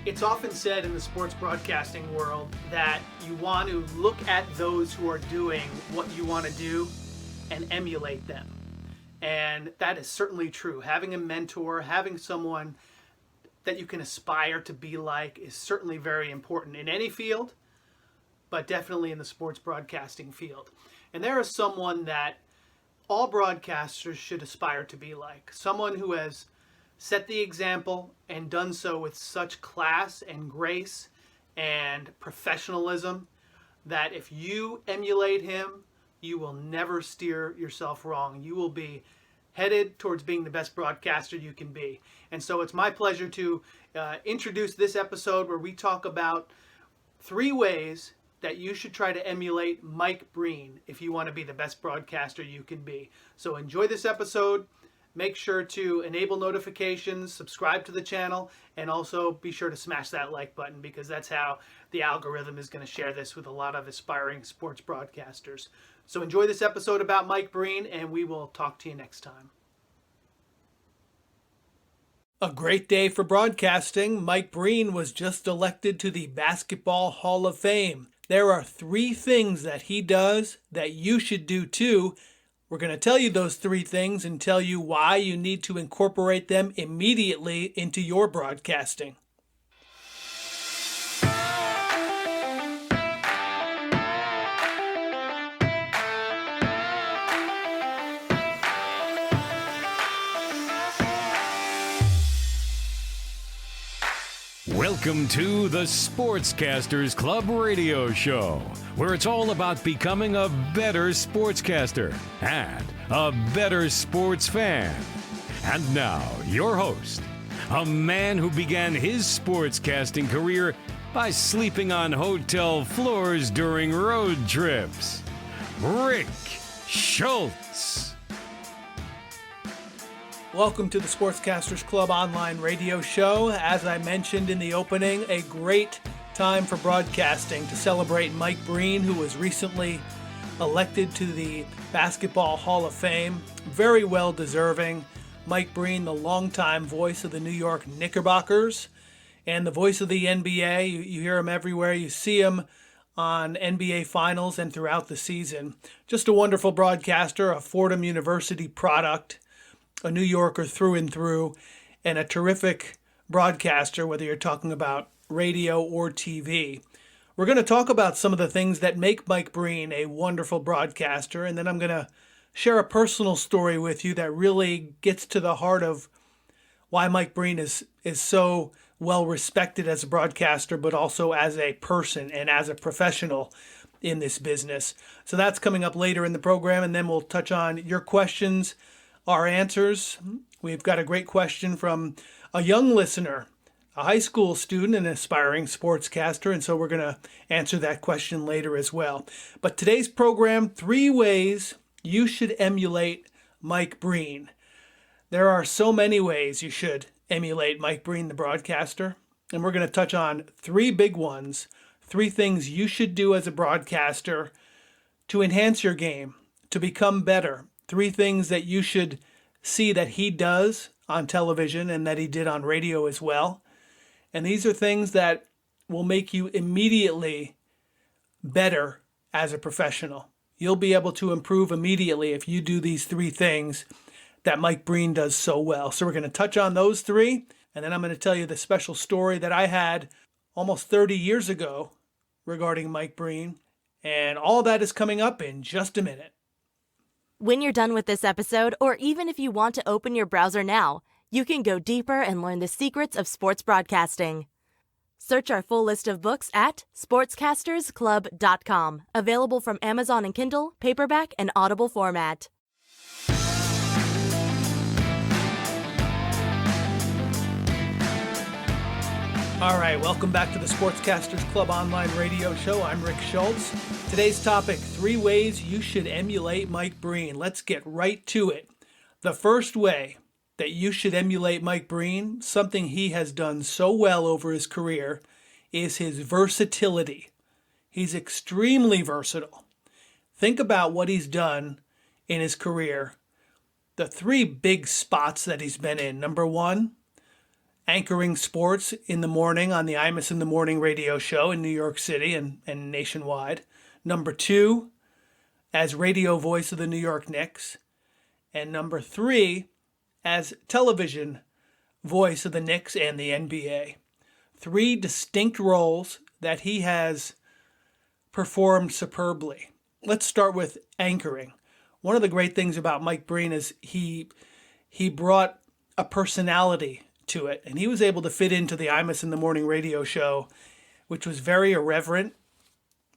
It's often said in the sports broadcasting world that you want to look at those who are doing what you want to do and emulate them. And that is certainly true. Having a mentor, having someone that you can aspire to be like is certainly very important in any field, but definitely in the sports broadcasting field. And there is someone that all broadcasters should aspire to be like. Someone who has set the example and done so with such class and grace and professionalism that if you emulate him, you will never steer yourself wrong. You will be headed towards being the best broadcaster you can be. And so it's my pleasure to introduce this episode where we talk about 3 ways that you should try to emulate Mike Breen if you want to be the best broadcaster you can be. So enjoy this episode. Make sure to enable notifications, subscribe to the channel, and also be sure to smash that like button because that's how the algorithm is going to share this with a lot of aspiring sports broadcasters. So enjoy this episode about Mike Breen, and we will talk to you next time. A great day for broadcasting. Mike Breen was just elected to the Basketball Hall of Fame. There are 3 things that he does that you should do too. We're going to tell you those 3 things and tell you why you need to incorporate them immediately into your broadcasting. Welcome to the Sportscasters Club radio show, where it's all about becoming a better sportscaster and a better sports fan. And now, your host, a man who began his sportscasting career by sleeping on hotel floors during road trips, Rick Schultz. Welcome to the Sportscasters Club online radio show. As I mentioned in the opening, a great time for broadcasting to celebrate Mike Breen, who was recently elected to the Basketball Hall of Fame. Very well deserving. Mike Breen, the longtime voice of the New York Knickerbockers and the voice of the NBA. You hear him everywhere. You see him on NBA Finals and throughout the season. Just a wonderful broadcaster, a Fordham University product, a New Yorker through and through, and a terrific broadcaster, whether you're talking about radio or TV. We're going to talk about some of the things that make Mike Breen a wonderful broadcaster, and then I'm going to share a personal story with you that really gets to the heart of why Mike Breen is so well respected as a broadcaster, but also as a person and as a professional in this business. So that's coming up later in the program, and then we'll touch on your questions, our answers. We've got a great question from a young listener, a high school student, an aspiring sportscaster, and so we're going to answer that question later as well. But today's program, 3 ways you should emulate Mike Breen. There are so many ways you should emulate Mike Breen, the broadcaster, and we're going to touch on 3 big ones, 3 things you should do as a broadcaster to enhance your game, to become better. 3 things that you should see that he does on television and that he did on radio as well. And these are things that will make you immediately better as a professional. You'll be able to improve immediately if you do these 3 things that Mike Breen does so well. So we're going to touch on those 3, and then I'm going to tell you the special story that I had almost 30 years ago regarding Mike Breen. And all that is coming up in just a minute. When you're done with this episode, or even if you want to open your browser now, you can go deeper and learn the secrets of sports broadcasting. Search our full list of books at sportscastersclub.com, available from Amazon and Kindle, paperback, and Audible format. All right, welcome back to the Sportscasters Club online radio show. I'm Rick Schultz. Today's topic, 3 ways you should emulate Mike Breen. Let's get right to it. The first way that you should emulate Mike Breen, something he has done so well over his career, is his versatility. He's extremely versatile. Think about what he's done in his career. The 3 big spots that he's been in. Number 1, anchoring sports in the morning on the Imus in the Morning radio show in New York City and nationwide. Number 2, as radio voice of the New York Knicks. And number 3, as television voice of the Knicks and the NBA. 3 distinct roles that he has performed superbly. Let's start with anchoring. One of the great things about Mike Breen is he brought a personality to it, and he was able to fit into the Imus in the Morning radio show, which was very irreverent,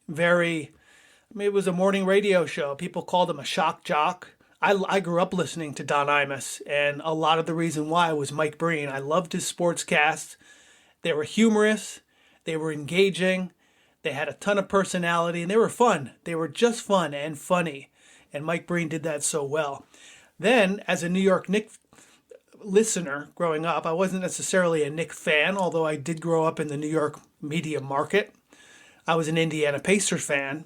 it was a morning radio show. People called him a shock jock. I grew up listening to Don Imus, and a lot of the reason why was Mike Breen. I loved his sportscasts. They were humorous, they were engaging, they had a ton of personality, and they were fun. They were just fun and funny, and Mike Breen did that so well. Then, as a New York Knicks listener growing up, I wasn't necessarily a Knicks fan, although I did grow up in the New York media market. I was an Indiana Pacers fan,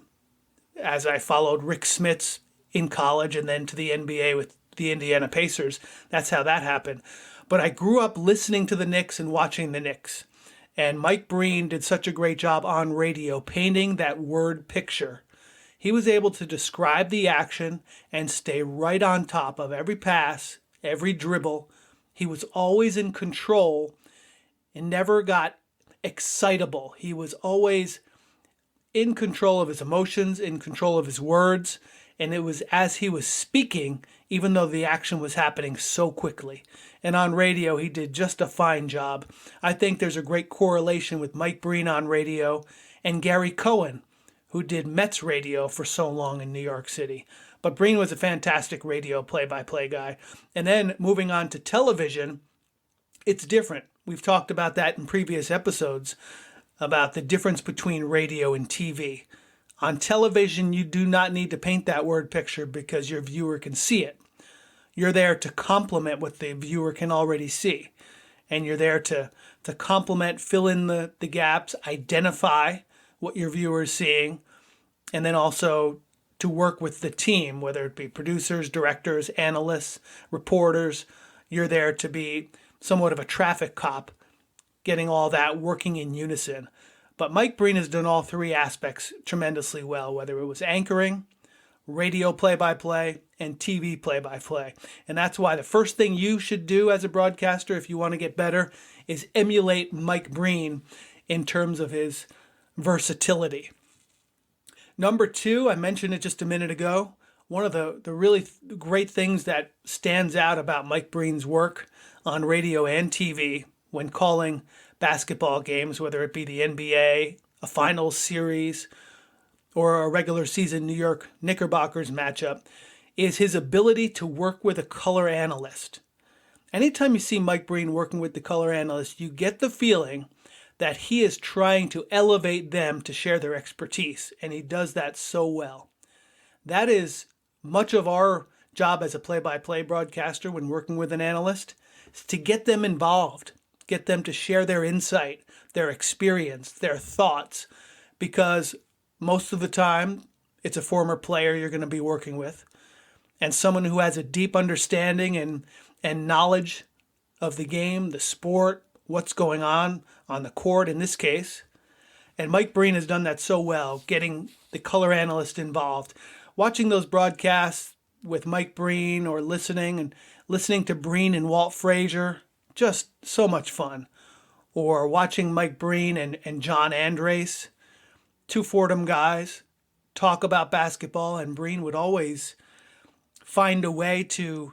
as I followed Rick Smits in college and then to the NBA with the Indiana Pacers. That's how that happened. But I grew up listening to the Knicks and watching the Knicks. And Mike Breen did such a great job on radio painting that word picture. He was able to describe the action and stay right on top of every pass, every dribble. He was always in control and never got excitable. He was always in control of his emotions, in control of his words, and it was as he was speaking, even though the action was happening so quickly. And on radio, he did just a fine job. I think there's a great correlation with Mike Breen on radio and Gary Cohen, who did Mets radio for so long in New York City. But Breen was a fantastic radio play-by-play guy. And then moving on to television, it's different. We've talked about that in previous episodes, about the difference between radio and TV. On television, you do not need to paint that word picture because your viewer can see it. You're there to complement what the viewer can already see. And you're there to complement, fill in the gaps, identify what your viewer is seeing, and then also to work with the team, whether it be producers, directors, analysts, reporters. You're there to be somewhat of a traffic cop, getting all that working in unison. But Mike Breen has done all 3 aspects tremendously well, whether it was anchoring, radio play-by-play, and TV play-by-play. And that's why the first thing you should do as a broadcaster, if you want to get better, is emulate Mike Breen in terms of his versatility. Number 2, I mentioned it just a minute ago, one of the really great things that stands out about Mike Breen's work on radio and TV when calling basketball games, whether it be the NBA, a finals series, or a regular season New York Knickerbockers matchup, is his ability to work with a color analyst. Anytime you see Mike Breen working with the color analyst, you get the feeling that he is trying to elevate them to share their expertise, and he does that so well. That is much of our job as a play-by-play broadcaster when working with an analyst, is to get them involved, get them to share their insight, their experience, their thoughts, because most of the time it's a former player you're going to be working with and someone who has a deep understanding and knowledge of the game, the sport, what's going on the court in this case. And Mike Breen has done that so well, getting the color analyst involved. Watching those broadcasts with Mike Breen or listening to Breen and Walt Frazier, just so much fun. Or watching Mike Breen and John Andres, 2 Fordham guys, talk about basketball, and Breen would always find a way to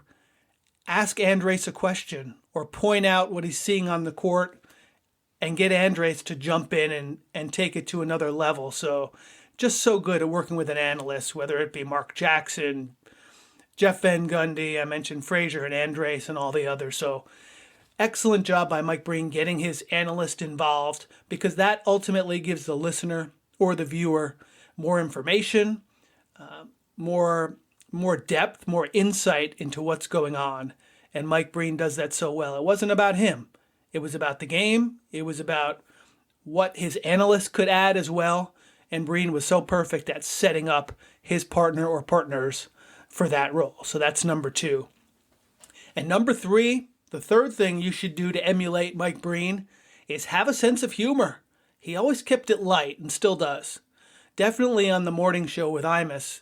ask Andres a question or point out what he's seeing on the court and get Andres to jump in and take it to another level. So just so good at working with an analyst, whether it be Mark Jackson, Jeff Van Gundy, I mentioned Frazier and Andres and all the others. So excellent job by Mike Breen getting his analyst involved, because that ultimately gives the listener or the viewer more information, more depth, more insight into what's going on. And Mike Breen does that so well. It wasn't about him. It was about the game. It was about what his analyst could add as well. And Breen was so perfect at setting up his partner or partners for that role. So that's number 2. And number 3, The third thing you should do to emulate Mike Breen is have a sense of humor. He always kept it light and still does. Definitely on the morning show with Imus,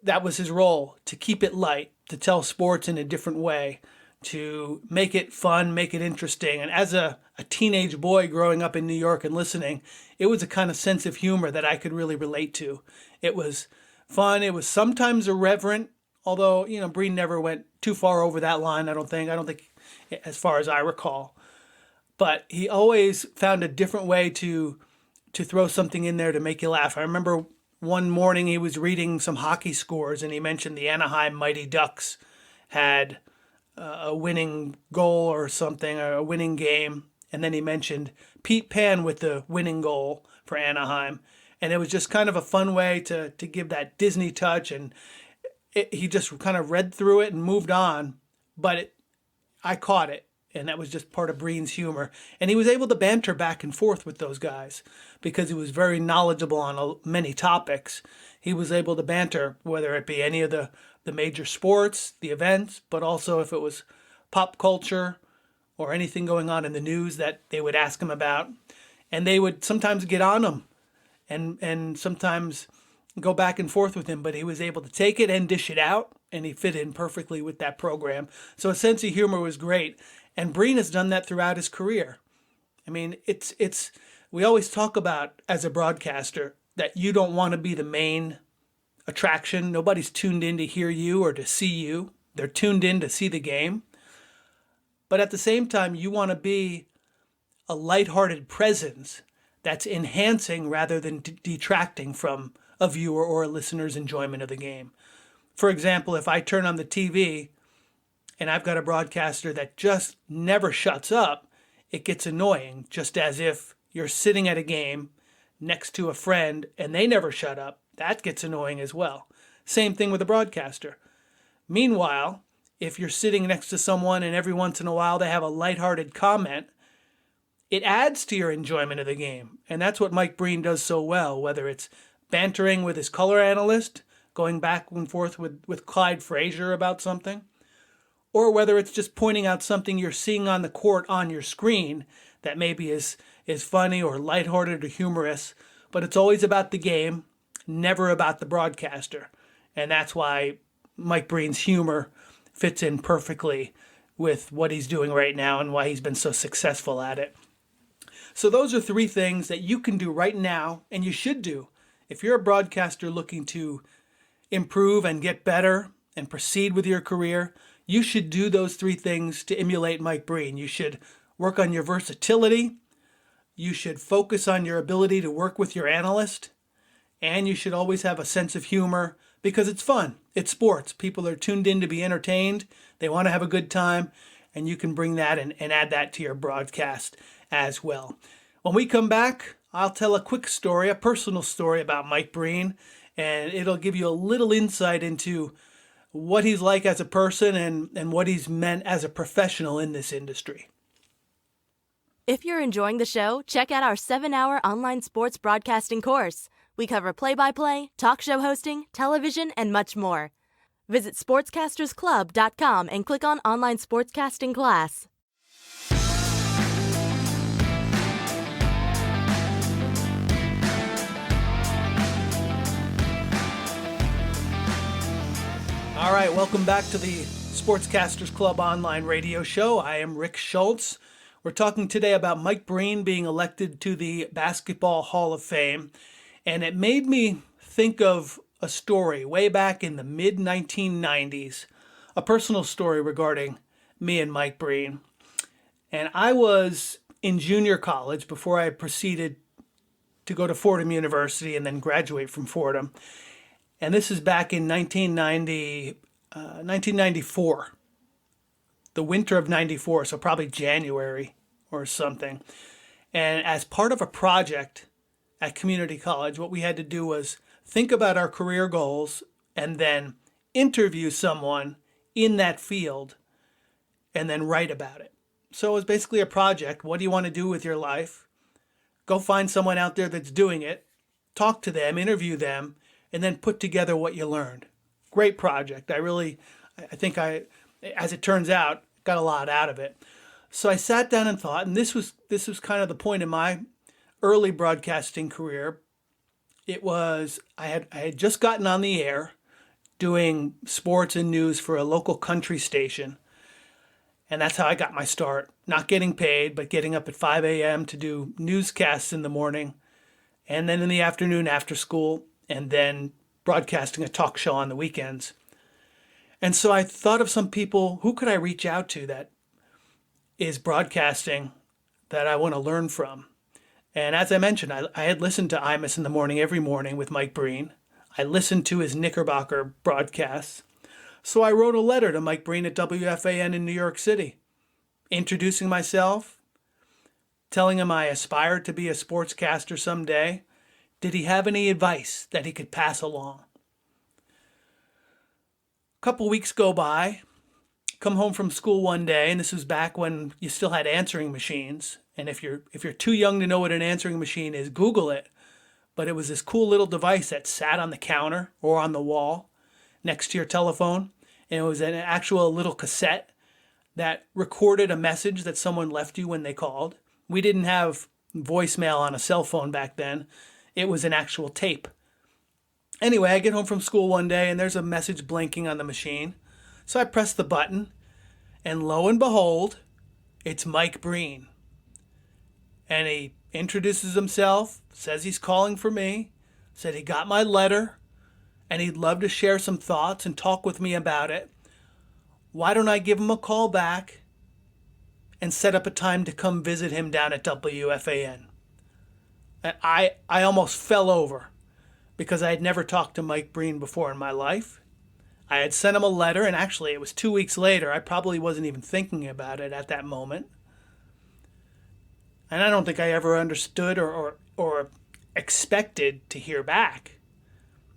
that was his role, to keep it light, to tell sports in a different way, to make it fun, make it interesting. And as a teenage boy growing up in New York and listening, it was a kind of sense of humor that I could really relate to. It was fun. It was sometimes irreverent, although, Breen never went too far over that line, I don't think, as far as I recall. But he always found a different way to throw something in there to make you laugh. I remember one morning he was reading some hockey scores, and he mentioned the Anaheim Mighty Ducks had a winning goal or something, or a winning game. And then he mentioned Pete Pan with the winning goal for Anaheim. And it was just kind of a fun way to give that Disney touch. And he just kind of read through it and moved on. But I caught it. And that was just part of Breen's humor. And he was able to banter back and forth with those guys because he was very knowledgeable on many topics. He was able to banter, whether it be any of the major sports, the events, but also if it was pop culture or anything going on in the news that they would ask him about. And they would sometimes get on him and sometimes go back and forth with him, but he was able to take it and dish it out, and he fit in perfectly with that program. So a sense of humor was great. And Breen has done that throughout his career. I mean, we always talk about, as a broadcaster, that you don't want to be the main attraction. Nobody's tuned in to hear you or to see you. They're tuned in to see the game. But at the same time, you want to be a lighthearted presence that's enhancing rather than detracting from a viewer or a listener's enjoyment of the game. For example, if I turn on the TV and I've got a broadcaster that just never shuts up, it gets annoying, just as if you're sitting at a game next to a friend and they never shut up. That gets annoying as well. Same thing with a broadcaster. Meanwhile, if you're sitting next to someone and every once in a while they have a lighthearted comment, it adds to your enjoyment of the game. And that's what Mike Breen does so well, whether it's bantering with his color analyst, going back and forth with Clyde Frazier about something, or whether it's just pointing out something you're seeing on the court on your screen that maybe is funny or lighthearted or humorous, but it's always about the game, never about the broadcaster. And that's why Mike Breen's humor fits in perfectly with what he's doing right now and why he's been so successful at it. So those are three things that you can do right now, and you should do. If you're a broadcaster looking to improve and get better and proceed with your career, you should do those three things to emulate Mike Breen. You should work on your versatility. You should focus on your ability to work with your analyst. And you should always have a sense of humor because it's fun. It's sports. People are tuned in to be entertained. They want to have a good time. And you can bring that and add that to your broadcast as well. When we come back, I'll tell a quick story, a personal story about Mike Breen. And it'll give you a little insight into what he's like as a person and what he's meant as a professional in this industry. If you're enjoying the show, check out our 7-hour online sports broadcasting course. We cover play-by-play, talk show hosting, television, and much more. Visit sportscastersclub.com and click on Online Sportscasting Class. All right, welcome back to the Sportscasters Club online radio show. I am Rick Schultz. We're talking today about Mike Breen being elected to the Basketball Hall of Fame. And it made me think of a story way back in the mid-1990s, a personal story regarding me and Mike Breen. And I was in junior college before I proceeded to go to Fordham University and then graduate from Fordham. And this is back in 1994, the winter of 94, so probably January or something. And as part of a project at community college, what we had to do was think about our career goals and then interview someone in that field and then write about it. So it was basically a project. What do you want to do with your life? Go find someone out there that's doing it, talk to them, interview them, and then put together what you learned. Great project. I think I as it turns out, got a lot out of it. So I sat down and thought, and this was kind of the point in my early broadcasting career. It was I had just gotten on the air doing sports and news for a local country station. And that's how I got my start. Not getting paid, but getting up at 5 a.m. to do newscasts in the morning, and then in the afternoon after school, and then broadcasting a talk show on the weekends. And so I thought of some people, who could I reach out to that is broadcasting that I want to learn from? And as I mentioned, I had listened to Imus in the Morning every morning with Mike Breen. I listened to his Knickerbocker broadcasts. So I wrote a letter to Mike Breen at WFAN in New York City, introducing myself, telling him I aspired to be a sportscaster someday. Did he have any advice that he could pass along? A couple weeks go by, come home from school one day, and this was back when you still had answering machines. And if you're too young to know what an answering machine is, Google it. But it was this cool little device that sat on the counter or on the wall next to your telephone. And it was an actual little cassette that recorded a message that someone left you when they called. We didn't have voicemail on a cell phone back then. It was an actual tape. Anyway, I get home from school one day and there's a message blinking on the machine. So I press the button and lo and behold, it's Mike Breen. And he introduces himself, says he's calling for me, said he got my letter, and he'd love to share some thoughts and talk with me about it. Why don't I give him a call back and set up a time to come visit him down at WFAN? And I almost fell over because I had never talked to Mike Breen before in my life. I had sent him a letter, and actually it was 2 weeks later. I probably wasn't even thinking about it at that moment. And I don't think I ever understood or expected to hear back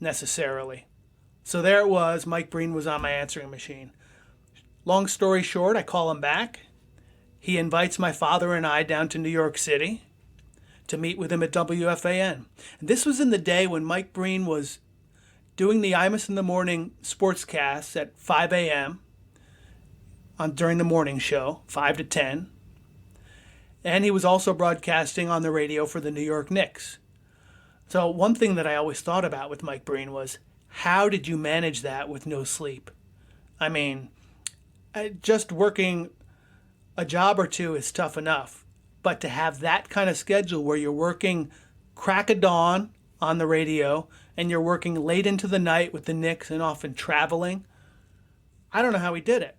necessarily. So there it was. Mike Breen was on my answering machine. Long story short, I call him back. He invites my father and I down to New York City to meet with him at WFAN. And this was in the day when Mike Breen was doing the Imus in the Morning sportscasts at 5 a.m. During the morning show, 5 to 10. And he was also broadcasting on the radio for the New York Knicks. So one thing that I always thought about with Mike Breen was, how did you manage that with no sleep? I mean, just working a job or two is tough enough. But to have that kind of schedule where you're working crack of dawn on the radio and you're working late into the night with the Knicks and often traveling, I don't know how he did it.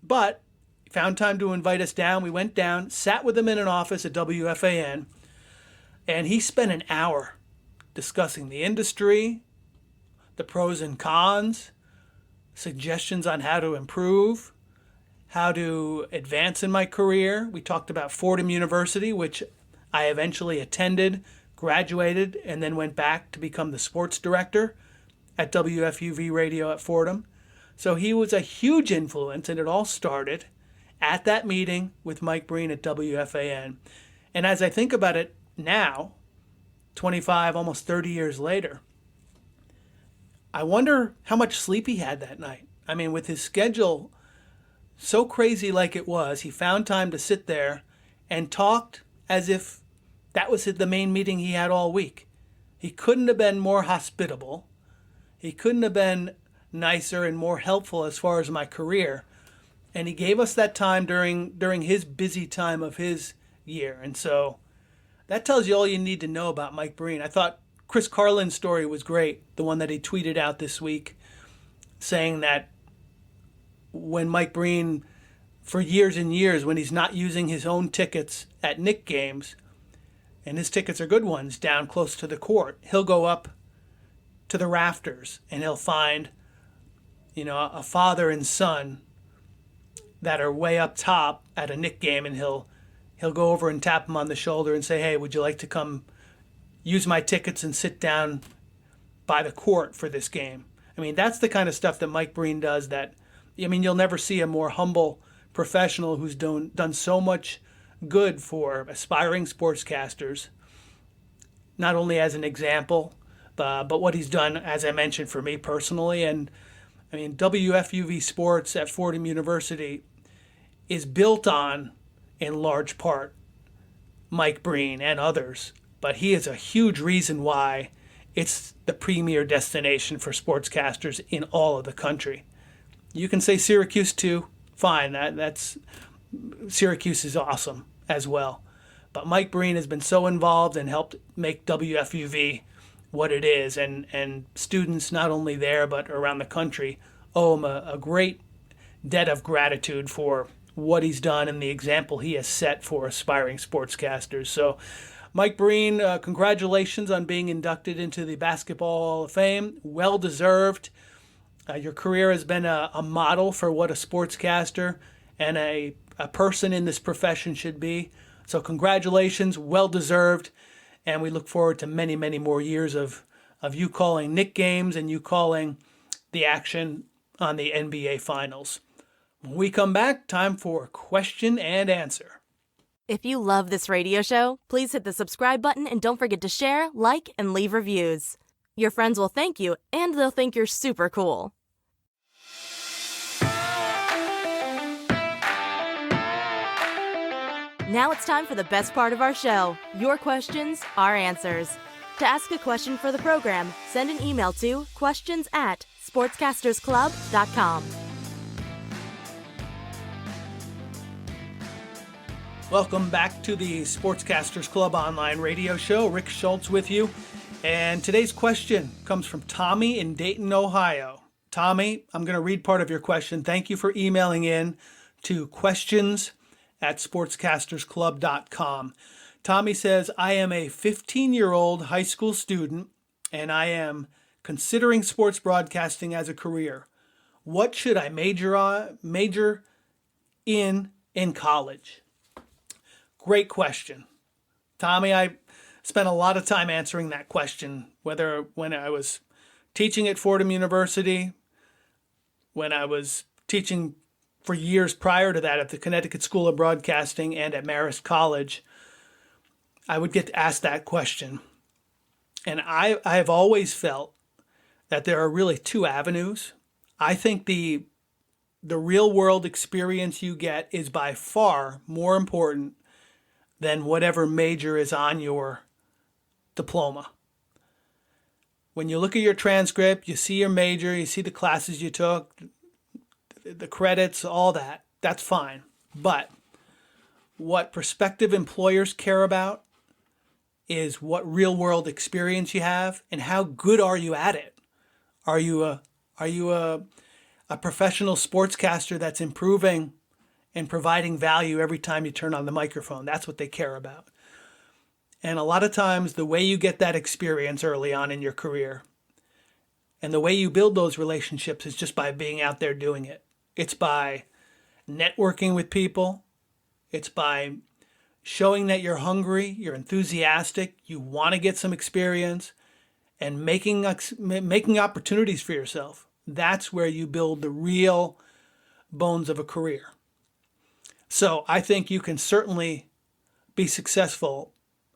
But he found time to invite us down. We went down, sat with him in an office at WFAN, and he spent an hour discussing the industry, the pros and cons, suggestions on how to improve, how to advance in my career. We talked about Fordham University, which I eventually attended, graduated, and then went back to become the sports director at WFUV Radio at Fordham. So he was a huge influence, and it all started at that meeting with Mike Breen at WFAN. And as I think about it now, 25, almost 30 years later, I wonder how much sleep he had that night. I mean, with his schedule so crazy like it was, he found time to sit there and talked as if that was the main meeting he had all week. He couldn't have been more hospitable. He couldn't have been nicer and more helpful as far as my career. And he gave us that time during his busy time of his year. And so that tells you all you need to know about Mike Breen. I thought Chris Carlin's story was great, the one that he tweeted out this week, saying that when Mike Breen, for years and years, when he's not using his own tickets at Knick games, and his tickets are good ones down close to the court, he'll go up to the rafters and he'll find, a father and son that are way up top at a Knick game, and he'll go over and tap him on the shoulder and say, "Hey, would you like to come use my tickets and sit down by the court for this game?" I mean, that's the kind of stuff that Mike Breen does you'll never see a more humble professional who's done so much good for aspiring sportscasters, not only as an example, but what he's done, as I mentioned, for me personally. And I mean, WFUV Sports at Fordham University is built on, in large part, Mike Breen and others, but he is a huge reason why it's the premier destination for sportscasters in all of the country. You can say Syracuse too, fine. That's Syracuse is awesome as well. But Mike Breen has been so involved and helped make WFUV what it is, and students not only there but around the country owe him a great debt of gratitude for what he's done and the example he has set for aspiring sportscasters. So, Mike Breen, congratulations on being inducted into the Basketball Hall of Fame. Well deserved. Your career has been a model for what a sportscaster and a person in this profession should be. So congratulations, well deserved, and we look forward to many, many more years of you calling Knick games and you calling the action on the NBA Finals. When we come back, time for question and answer. If you love this radio show, please hit the subscribe button and don't forget to share, like, and leave reviews. Your friends will thank you, and they'll think you're super cool. Now it's time for the best part of our show, your questions, our answers. To ask a question for the program, send an email to questions@sportscastersclub.com. Welcome back to the Sportscasters Club online radio show. Rick Schultz with you. And today's question comes from Tommy in Dayton, Ohio. Tommy, I'm going to read part of your question. Thank you for emailing in to questions@sportscastersclub.com. Tommy says, I am a 15-year-old high school student and I am considering sports broadcasting as a career. What should I major in college? Great question. Tommy, I spent a lot of time answering that question, whether when I was teaching at Fordham University, when I was teaching for years prior to that at the Connecticut School of Broadcasting and at Marist College, I would get asked that question. And I have always felt that there are really two avenues. I think the real world experience you get is by far more important than whatever major is on your diploma. When you look at your transcript, you see your major, you see the classes you took, the credits, all that, that's fine. But what prospective employers care about is what real world experience you have and how good are you at it. Are you a professional sportscaster that's improving and providing value every time you turn on the microphone? That's what they care about. And a lot of times the way you get that experience early on in your career and the way you build those relationships is just by being out there doing it. It's by networking with people. It's by showing that you're hungry, you're enthusiastic, you want to get some experience, and making opportunities for yourself. That's where you build the real bones of a career. So I think you can certainly be successful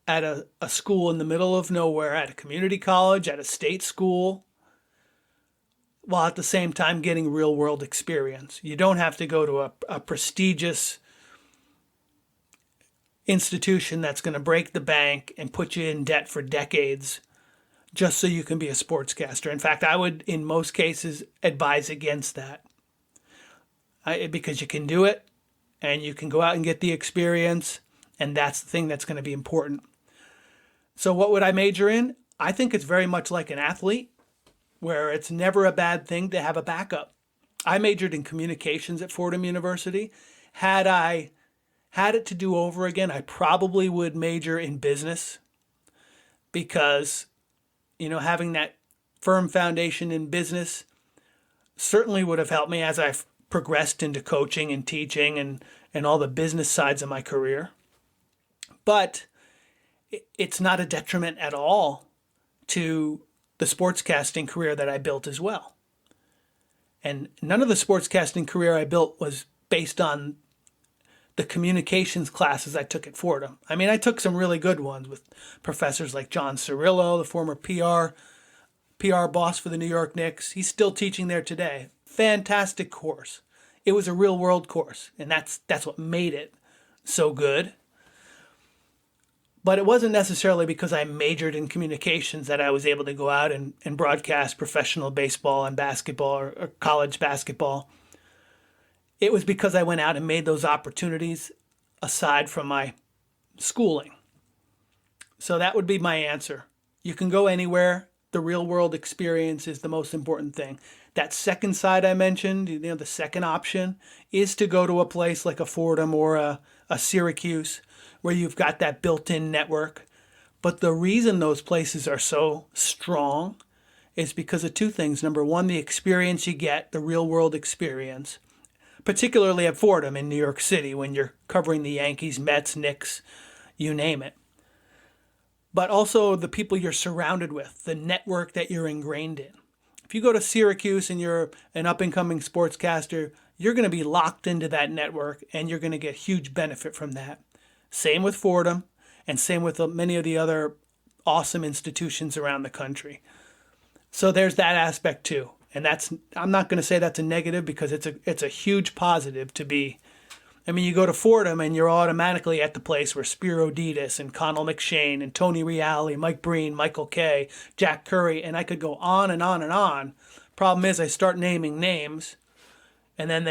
at a school in the middle of nowhere, at a community college, at a state school, while at the same time getting real world experience. You don't have to go to a prestigious institution that's going to break the bank and put you in debt for decades just so you can be a sportscaster. In fact, I would, in most cases, advise against that. Because you can do it, and you can go out and get the experience, and that's the thing that's going to be important. So what would I major in? I think it's very much like an athlete, where it's never a bad thing to have a backup. I majored in communications at Fordham University. Had I had it to do over again, I probably would major in business because, having that firm foundation in business certainly would have helped me as I've progressed into coaching and teaching and all the business sides of my career. But it's not a detriment at all to the sportscasting career that I built as well. And none of the sportscasting career I built was based on the communications classes I took at Fordham. I mean, I took some really good ones with professors like John Cirillo, the former PR boss for the New York Knicks. He's still teaching there today. fantastic course. It was a real world course, and that's what made it so good. But it wasn't necessarily because I majored in communications that I was able to go out and broadcast professional baseball and basketball or college basketball. It was because I went out and made those opportunities aside from my schooling. So that would be my answer. You can go anywhere. The real world experience is the most important thing. That second side I mentioned, the second option, is to go to a place like a Fordham or a Syracuse, where you've got that built-in network. But the reason those places are so strong is because of two things. Number one, the experience you get, the real-world experience, particularly at Fordham in New York City when you're covering the Yankees, Mets, Knicks, you name it. But also the people you're surrounded with, the network that you're ingrained in. If you go to Syracuse and you're an up-and-coming sportscaster, you're going to be locked into that network and you're going to get huge benefit from that. Same with Fordham, and same with many of the other awesome institutions around the country. So there's that aspect too. And I'm not going to say that's a negative because it's a huge positive to be. I mean, you go to Fordham and you're automatically at the place where Spiro Ditas and Connell McShane and Tony Reale, Mike Breen, Michael Kay, Jack Curry, and I could go on and on and on. Problem is I start naming names, and then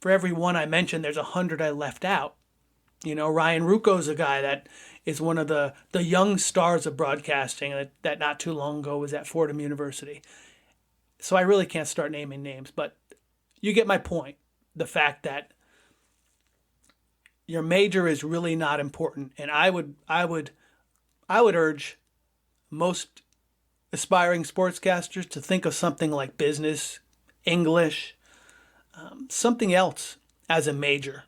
for every one I mentioned, there's 100 I left out. Ryan Rucco's a guy that is one of the young stars of broadcasting that not too long ago was at Fordham University. So I really can't start naming names, but you get my point. The fact that your major is really not important. And I would urge most aspiring sportscasters to think of something like business, English, something else as a major,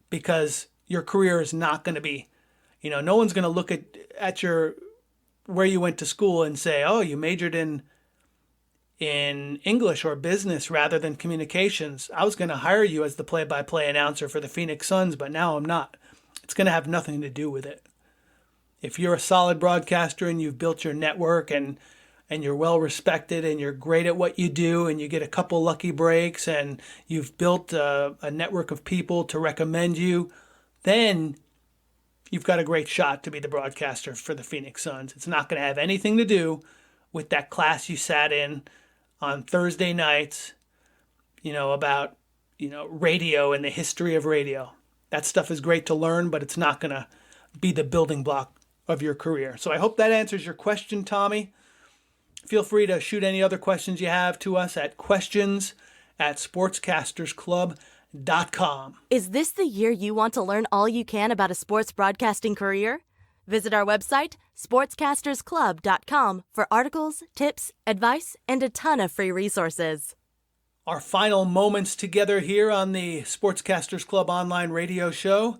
because your career is not going to be, no one's going to look at where you went to school and say, oh, you majored in English or business rather than communications. I was going to hire you as the play-by-play announcer for the Phoenix Suns, but now I'm not. It's going to have nothing to do with it. If you're a solid broadcaster and you've built your network and you're well respected and you're great at what you do and you get a couple lucky breaks and you've built a network of people to recommend you, then you've got a great shot to be the broadcaster for the Phoenix Suns. It's not going to have anything to do with that class you sat in on Thursday nights, about, radio and the history of radio. That stuff is great to learn, but it's not going to be the building block of your career. So I hope that answers your question, Tommy. Feel free to shoot any other questions you have to us at questions@sportscastersclub.com. Is this the year you want to learn all you can about a sports broadcasting career? Visit our website, sportscastersclub.com, for articles, tips, advice, and a ton of free resources. Our final moments together here on the Sportscasters Club online radio show.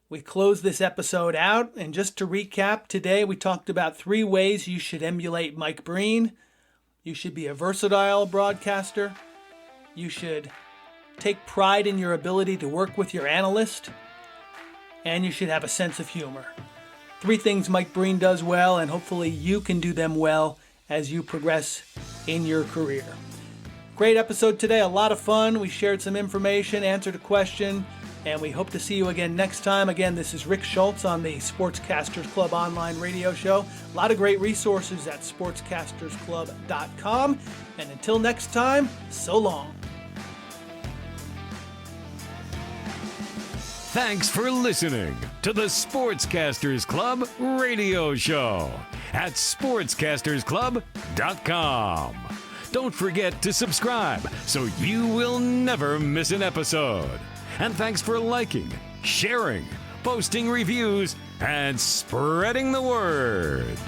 We close this episode out, and just to recap, today we talked about 3 ways you should emulate Mike Breen. You should be a versatile broadcaster. You should take pride in your ability to work with your analyst. And you should have a sense of humor. 3 things Mike Breen does well, and hopefully you can do them well as you progress in your career. Great episode today, a lot of fun. We shared some information, answered a question, and we hope to see you again next time. Again, this is Rick Schultz on the Sportscasters Club online radio show. A lot of great resources at sportscastersclub.com. And until next time, so long. Thanks for listening to the Sportscasters Club radio show at sportscastersclub.com. Don't forget to subscribe so you will never miss an episode. And thanks for liking, sharing, posting reviews, and spreading the word.